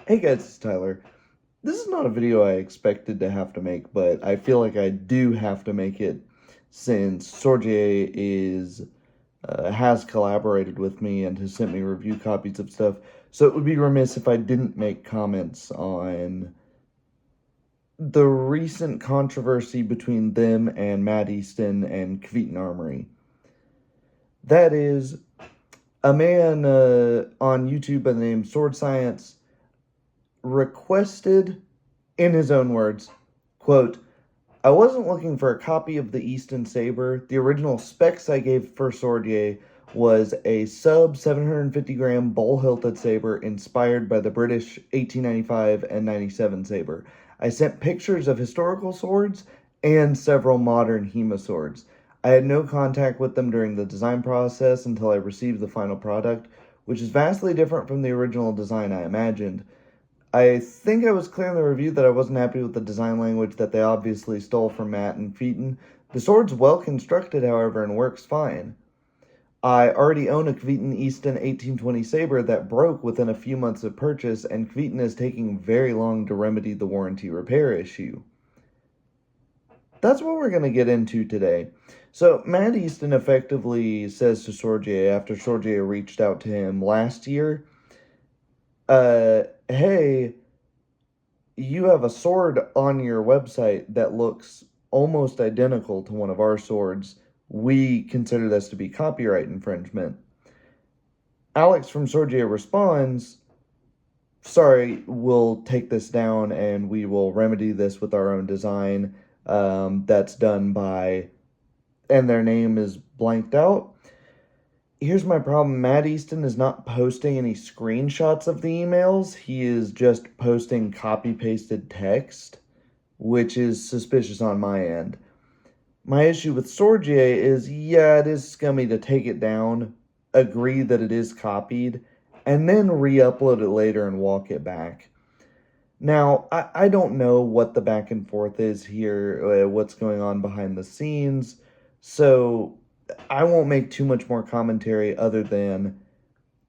Hey guys, it's Tyler. This is not a video I expected to have to make, but I feel like I do have to make it since Swordier has collaborated with me and has sent me review copies of stuff. So it would be remiss if I didn't make comments on the recent controversy between them and Matt Easton and Kvetun Armory. That is, a man on YouTube by the name Sword Science requested, in his own words, quote, I wasn't looking for a copy of the Easton Saber. The original specs I gave for Swordier was a sub 750 gram bull hilted saber inspired by the British 1895 and 97 saber. I sent pictures of historical swords and several modern HEMA swords. I had no contact with them during the design process until I received the final product, which is vastly different from the original design I imagined. I think I was clear in the review that I wasn't happy with the design language that they obviously stole from Matt and Kvetun. The sword's well constructed, however, and works fine. I already own a Kvetun Easton 1820 saber that broke within a few months of purchase, and Kvetun is taking very long to remedy the warranty repair issue. That's what we're going to get into today. So, Matt Easton effectively says to Swordier, after Swordier reached out to him last year, hey, you have a sword on your website that looks almost identical to one of our swords. We consider this to be copyright infringement. Alex from Swordier responds, sorry, we'll take this down and we will remedy this with our own design that's done by, and their name is blanked out. Here's my problem. Matt Easton is not posting any screenshots of the emails. He is just posting copy-pasted text, which is suspicious on my end. My issue with Swordier is, yeah, it is scummy to take it down, agree that it is copied, and then re-upload it later and walk it back. Now, I don't know what the back and forth is here, what's going on behind the scenes, so I won't make too much more commentary other than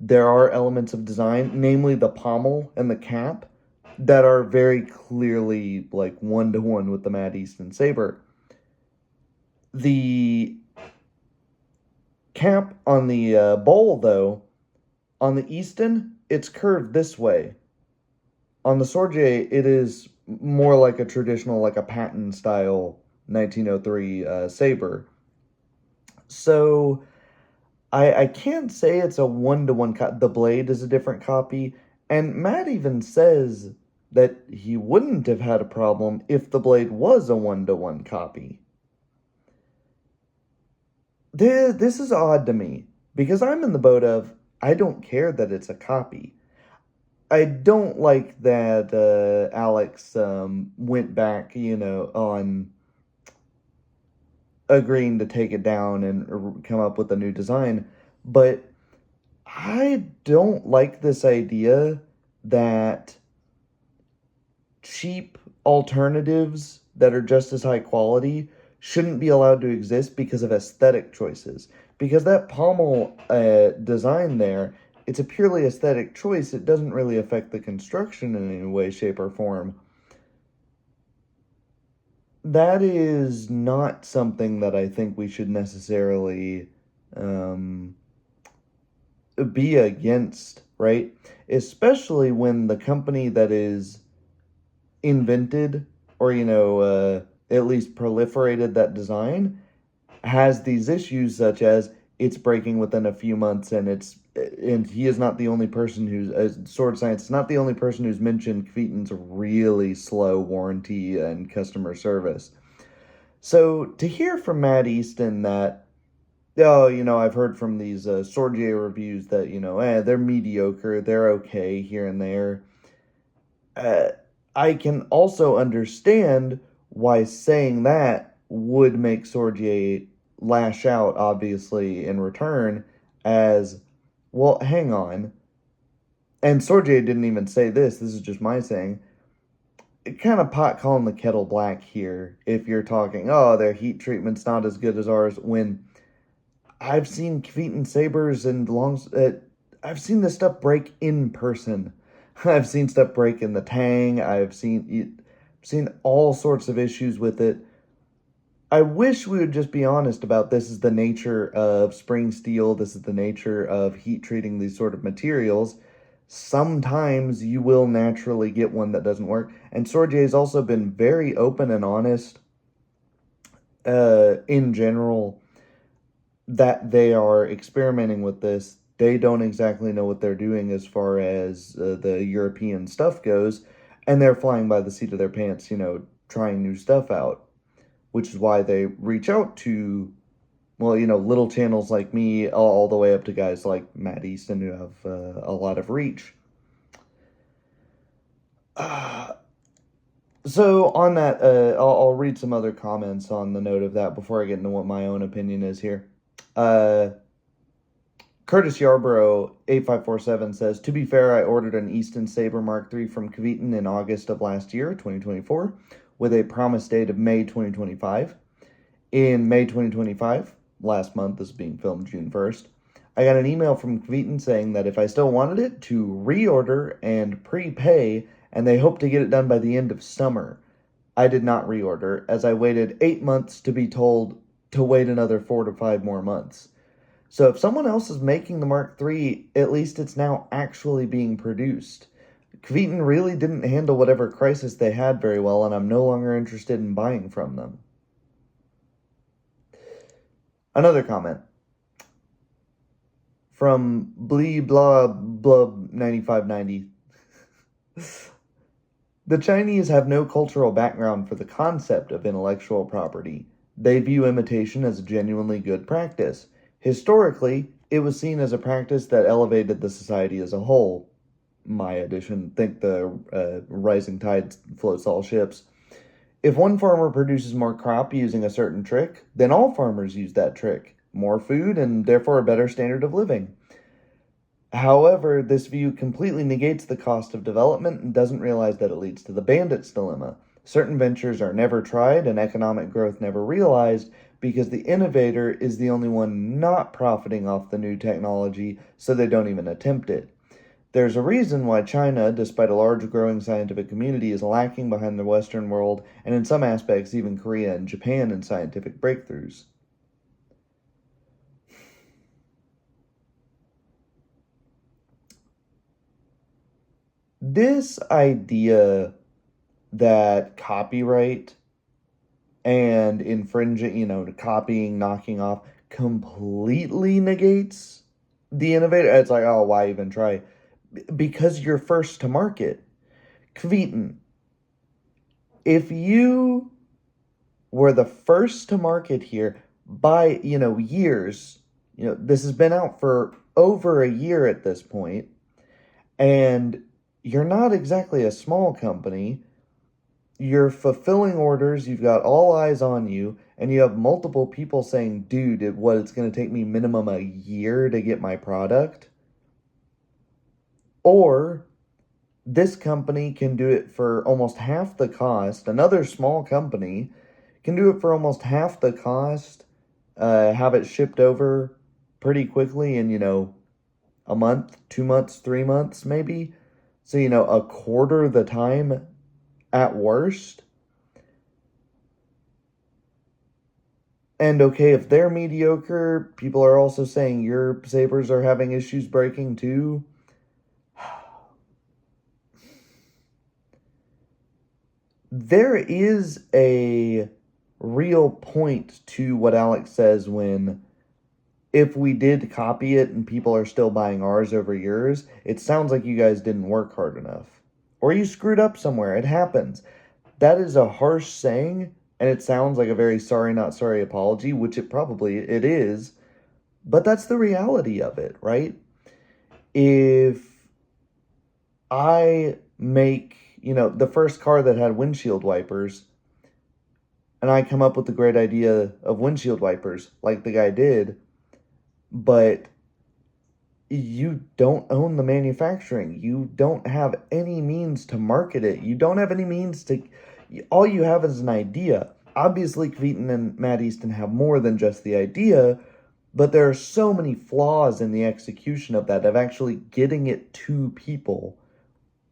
there are elements of design, namely the pommel and the cap, that are very clearly like one-to-one with the Matt Easton saber. The cap on the bowl, though, on the Easton, it's curved this way. On the Swordier, it is more like a traditional, like a patent-style 1903 saber. So I can't say it's a one-to-one copy. The blade is a different copy. And Matt even says that he wouldn't have had a problem if the blade was a one-to-one copy. This is odd to me, because I'm in the boat of, I don't care that it's a copy. I don't like that Alex went back, on agreeing to take it down and come up with a new design. But I don't like this idea that cheap alternatives that are just as high quality shouldn't be allowed to exist because of aesthetic choices. Because that pommel design there, it's a purely aesthetic choice. It doesn't really affect the construction in any way, shape, or form. That is not something that I think we should necessarily be against, right? Especially when the company that is invented or, at least proliferated that design has these issues, such as it's breaking within a few months, and he is not the only person who's Sword Science is not the only person who's mentioned Kvetun's really slow warranty and customer service. So to hear from Matt Easton that, oh, I've heard from these Swordier reviews that, they're mediocre, they're okay here and there. I can also understand why saying that would make Swordier lash out, obviously, in return, as, well, hang on. And Swordier didn't even say this is just my saying. It kind of pot calling the kettle black here if you're talking, oh, their heat treatment's not as good as ours, when I've seen Kvetun sabers and I've seen this stuff break in person. I've seen stuff break in the tang. I've seen all sorts of issues with it. I wish we would just be honest about this is the nature of spring steel. This is the nature of heat treating these sort of materials. Sometimes you will naturally get one that doesn't work. And Swordier has also been very open and honest in general that they are experimenting with this. They don't exactly know what they're doing as far as the European stuff goes, and they're flying by the seat of their pants, trying new stuff out, which is why they reach out to, well, little channels like me, all the way up to guys like Matt Easton who have a lot of reach. So on that, I'll read some other comments on the note of that before I get into what my own opinion is here. Curtis Yarborough 8547 says, to be fair, I ordered an Easton Sabre Mark III from Kvetun in August of last year, 2024, with a promise date of May 2025. In May 2025, last month, this is being filmed June 1st, I got an email from Kvetun saying that if I still wanted it, to reorder and prepay, and they hope to get it done by the end of summer. I did not reorder, as I waited 8 months to be told to wait another 4 to 5 more months. So if someone else is making the Mark III, at least it's now actually being produced. Kvetun really didn't handle whatever crisis they had very well, and I'm no longer interested in buying from them. Another comment from Blee Blah Blub 9590. The Chinese have no cultural background for the concept of intellectual property. They view imitation as a genuinely good practice. Historically, it was seen as a practice that elevated the society as a whole. My addition, think the rising tide floats all ships. If one farmer produces more crop using a certain trick, then all farmers use that trick. More food and therefore a better standard of living. However, this view completely negates the cost of development and doesn't realize that it leads to the bandit's dilemma. Certain ventures are never tried and economic growth never realized because the innovator is the only one not profiting off the new technology, so they don't even attempt it. There's a reason why China, despite a large growing scientific community, is lacking behind the Western world, and in some aspects even Korea and Japan in scientific breakthroughs. This idea that copyright and infringing, copying, knocking off, completely negates the innovator. It's like, oh, why even try? Because you're first to market. Kvetun, if you were the first to market here by, years, this has been out for over a year at this point, and you're not exactly a small company. You're fulfilling orders, you've got all eyes on you, and you have multiple people saying, dude, it's going to take me minimum a year to get my product. Or this company can do it for almost half the cost. Another small company can do it for almost half the cost, have it shipped over pretty quickly in, a month, 2 months, 3 months, maybe. So, a quarter the time at worst. And okay, if they're mediocre, people are also saying your sabers are having issues breaking too. There is a real point to what Alex says when, if we did copy it and people are still buying ours over yours, it sounds like you guys didn't work hard enough. Or you screwed up somewhere. It happens. That is a harsh saying, and it sounds like a very sorry not sorry apology, which it is, but that's the reality of it, right? If I make, the first car that had windshield wipers, and I come up with the great idea of windshield wipers, like the guy did, but you don't own the manufacturing. You don't have any means to market it. You don't have any means to... All you have is an idea. Obviously, Kvetun and Matt Easton have more than just the idea, but there are so many flaws in the execution of that, of actually getting it to people.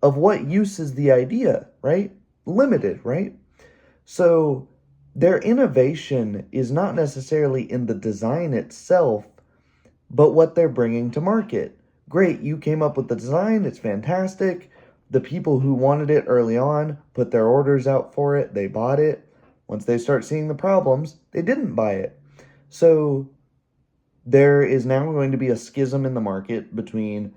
of what use is the idea, right? Limited, right? So their innovation is not necessarily in the design itself, but what they're bringing to market. Great, you came up with the design, it's fantastic. The people who wanted it early on put their orders out for it, they bought it. Once they start seeing the problems, they didn't buy it. So there is now going to be a schism in the market between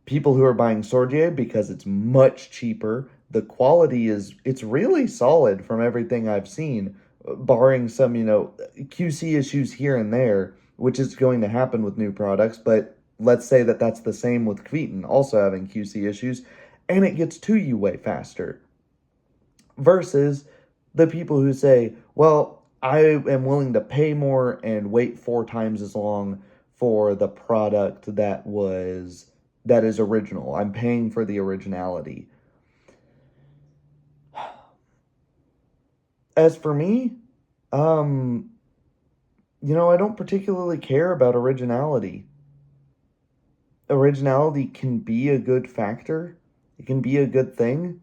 people who are buying Swordier because it's much cheaper. The quality it's really solid from everything I've seen, barring some, QC issues here and there, which is going to happen with new products. But let's say that that's the same with Kvetun, also having QC issues, and it gets to you way faster. Versus the people who say, well, I am willing to pay more and wait 4 times as long for the product that is original. I'm paying for the originality. As for me, um, I don't particularly care about originality. Originality can be a good factor. It can be a good thing.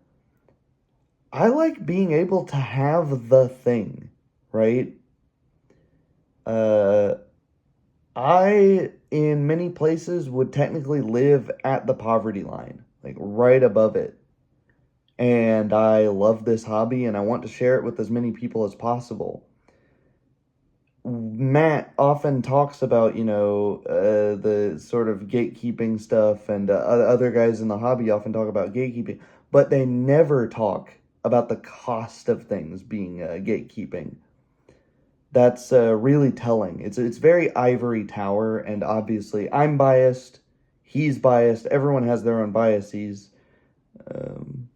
I like being able to have the thing, right? Uh, I, in many places, would technically live at the poverty line, like right above it. And I love this hobby and I want to share it with as many people as possible. Matt often talks about, the sort of gatekeeping stuff, and other guys in the hobby often talk about gatekeeping, but they never talk about the cost of things being gatekeeping. That's really telling. It's very ivory tower, and obviously I'm biased, he's biased, everyone has their own biases. Um,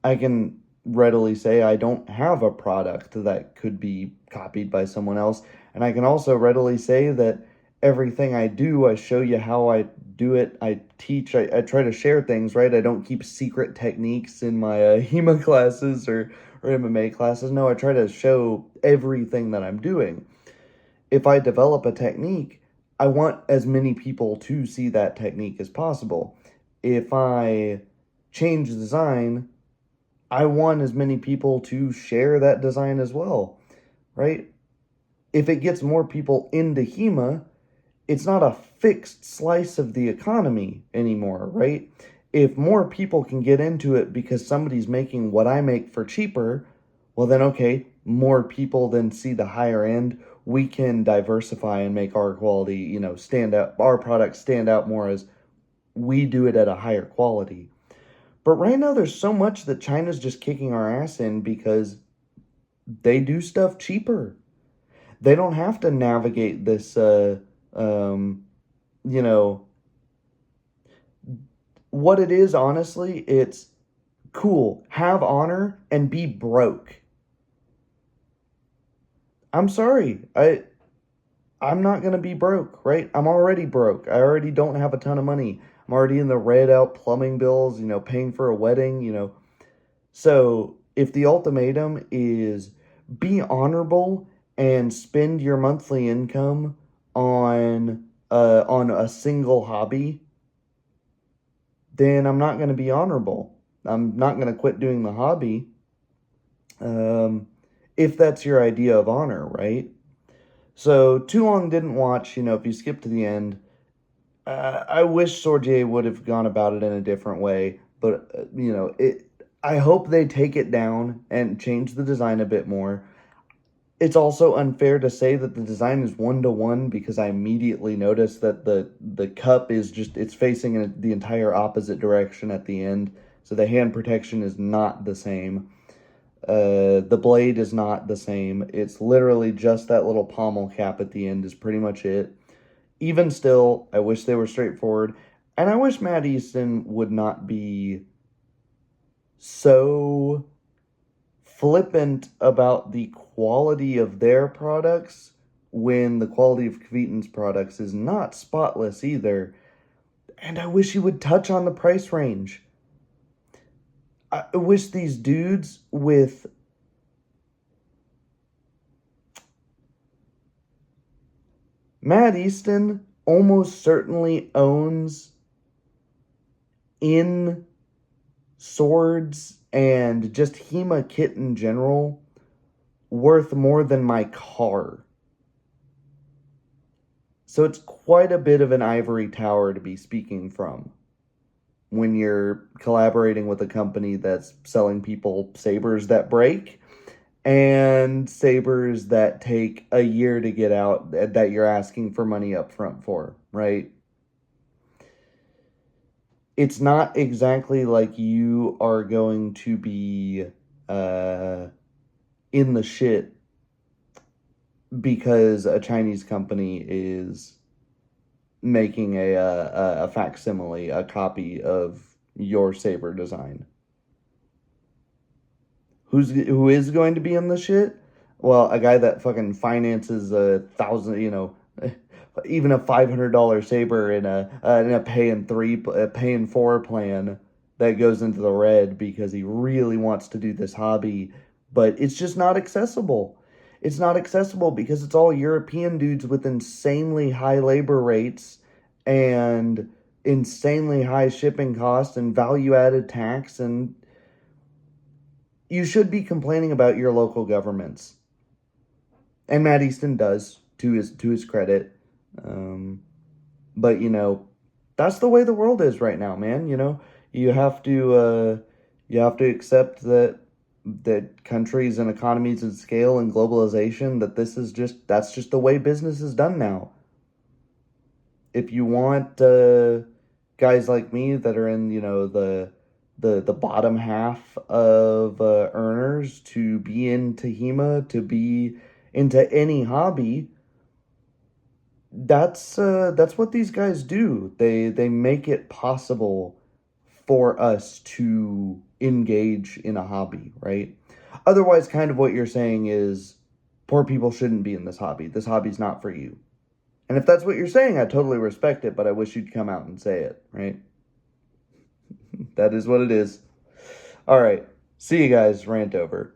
I can readily say I don't have a product that could be copied by someone else. And I can also readily say that everything I do, I show you how I do it. I teach, I try to share things, right? I don't keep secret techniques in my HEMA classes or MMA classes. No, I try to show everything that I'm doing. If I develop a technique, I want as many people to see that technique as possible. If I change the design, I want as many people to share that design as well, right? If it gets more people into HEMA, it's not a fixed slice of the economy anymore, right? If more people can get into it because somebody's making what I make for cheaper, well then okay, more people then see the higher end. We can diversify and make our quality, stand out, our products stand out more as we do it at a higher quality. But right now, there's so much that China's just kicking our ass in because they do stuff cheaper. They don't have to navigate this, um, you know, what it is, honestly, it's cool. Have honor and be broke. I'm sorry. I'm not going to be broke, right? I'm already broke. I already don't have a ton of money. I'm already in the red out plumbing bills, paying for a wedding. So if the ultimatum is be honorable and spend your monthly income on a single hobby, then I'm not going to be honorable. I'm not going to quit doing the hobby. Um, if that's your idea of honor, right? So too long didn't watch. If you skip to the end, I wish Swordier would have gone about it in a different way, but it. I hope they take it down and change the design a bit more. It's also unfair to say that the design is 1-to-1 because I immediately noticed that the cup is it's facing in the entire opposite direction at the end, so the hand protection is not the same. The blade is not the same. It's literally just that little pommel cap at the end is pretty much it. Even still, I wish they were straightforward. And I wish Matt Easton would not be so flippant about the quality of their products when the quality of Kvetun's products is not spotless either. And I wish he would touch on the price range. I wish these dudes with Matt Easton almost certainly owns in swords and just HEMA kit in general worth more than my car. So it's quite a bit of an ivory tower to be speaking from when you're collaborating with a company that's selling people sabers that break and sabers that take a year to get out that you're asking for money up front for, right? It's not exactly like you are going to be uh, in the shit because a Chinese company is making a facsimile, a copy of your saber design. Who is going to be in the shit? Well, a guy that fucking finances 1,000, even a $500 saber in a pay in four plan that goes into the red because he really wants to do this hobby, but it's just not accessible. It's not accessible because it's all European dudes with insanely high labor rates and insanely high shipping costs and value added tax, and you should be complaining about your local governments. And Matt Easton does, to his credit. Um, but that's the way the world is right now, man. You have to you have to accept that countries and economies and scale and globalization, that that's just the way business is done now. If you want guys like me that are in the bottom half of earners to be into HEMA, to be into any hobby, that's what these guys do. They make it possible for us to engage in a hobby, right? Otherwise, kind of what you're saying is poor people shouldn't be in this hobby. This hobby's not for you. And if that's what you're saying, I totally respect it, but I wish you'd come out and say it, right? That is what it is. All right. See you guys. Rant over.